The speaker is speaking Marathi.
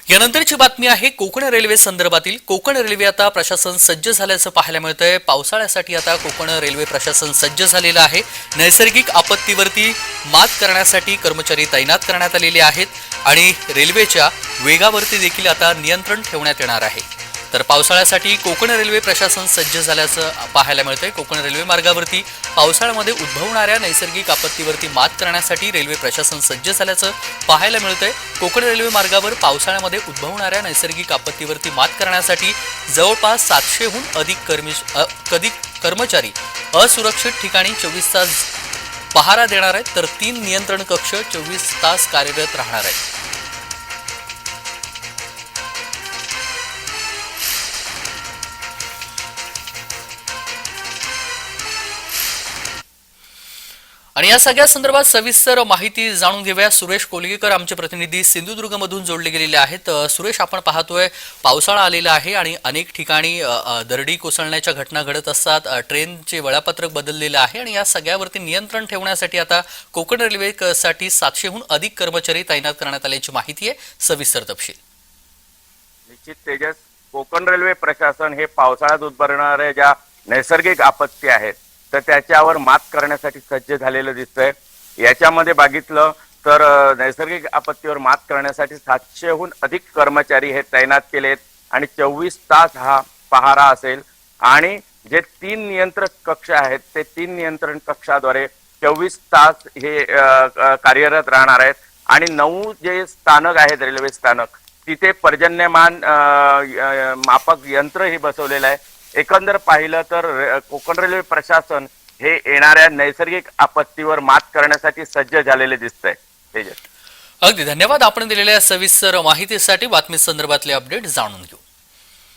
यानंतरची बातमी आहे कोकण रेल्वे संदर्भातील। कोकण रेल्वे आता प्रशासन सज्ज झाल्याचं पाहायला मिळतंय। पावसाळ्यासाठी आता कोकण रेल्वे प्रशासन सज्ज झालेलं आहे। नैसर्गिक आपत्तीवरती मात करण्यासाठी कर्मचारी तैनात करण्यात आलेले आहेत आणि रेल्वेच्या वेगावरती देखील आता नियंत्रण ठेवण्यात येणार आहे। तर पावसाळ्यासाठी कोकण रेल्वे प्रशासन सज्ज झाल्याचं पाहायला मिळतंय। कोकण रेल्वे मार्गावरती पावसाळ्यामध्ये उद्भवणाऱ्या नैसर्गिक आपत्तीवरती मात करण्यासाठी रेल्वे प्रशासन सज्ज झाल्याचं पाहायला मिळतंय। कोकण रेल्वे मार्गावर पावसाळ्यामध्ये उद्भवणाऱ्या नैसर्गिक आपत्तीवरती मात करण्यासाठी जवळपास 700हून अधिक कर्मचारी असुरक्षित ठिकाणी 24 तास पहारा देणार आहेत, तर 3 नियंत्रण कक्ष 24 तास कार्यरत राहणार आहेत। आणि या सगळ्या संदर्भात सविस्तर माहिती जाणून घेऊया। सुरेश कोलगेकर आमचे प्रतिनिधी सिंधुदुर्गमधून जोडले गेलेले आहेत। सुरेश, आपण पाहतोय पावसाळा आलेला आहे आणि अनेक ठिकाणी दरडी कोसळण्याच्या घटना घडत असतात। ट्रेनचे वेळापत्रक बदललेलं आहे आणि या सगळ्यावरती नियंत्रण ठेवण्यासाठी आता कोकण रेल्वेसाठी 700हून अधिक कर्मचारी तैनात करण्यात आल्याची माहिती आहे। सविस्तर तपशील। निश्चित तेजस, कोकण रेल्वे प्रशासन हे पावसाळ्यात उद्भवणाऱ्या ज्या नैसर्गिक आपत्ती आहेत तर त्याच्यावर मात करण्यासाठी सज्ज झालेलं दिसतंय। याच्यामध्ये बघितलं तर नैसर्गिक आपत्तीवर मात करण्यासाठी 700हून अधिक कर्मचारी हे तैनात केलेत आणि 24 तास हा पहारा असेल आणि जे 3 नियंत्रण कक्ष आहेत ते 3 नियंत्रण कक्षाद्वारे 24 तास हे कार्यरत राहणार आहेत आणि 9 जे स्थानक आहेत रेल्वे स्थानक तिथे पर्जन्यमान मापक यंत्र ही बसवलेलं आहे। एकंदर पाहिलं तर कोकण रेल्वे प्रशासन हे येणाऱ्या नैसर्गिक आपत्तीवर मात करण्यासाठी सज्ज झालेले दिसतंय। तेजस, अगदी धन्यवाद आपण दिलेल्या सविस्तर माहितीसाठी। बातमी संदर्भातले अपडेट जाणून घेऊ।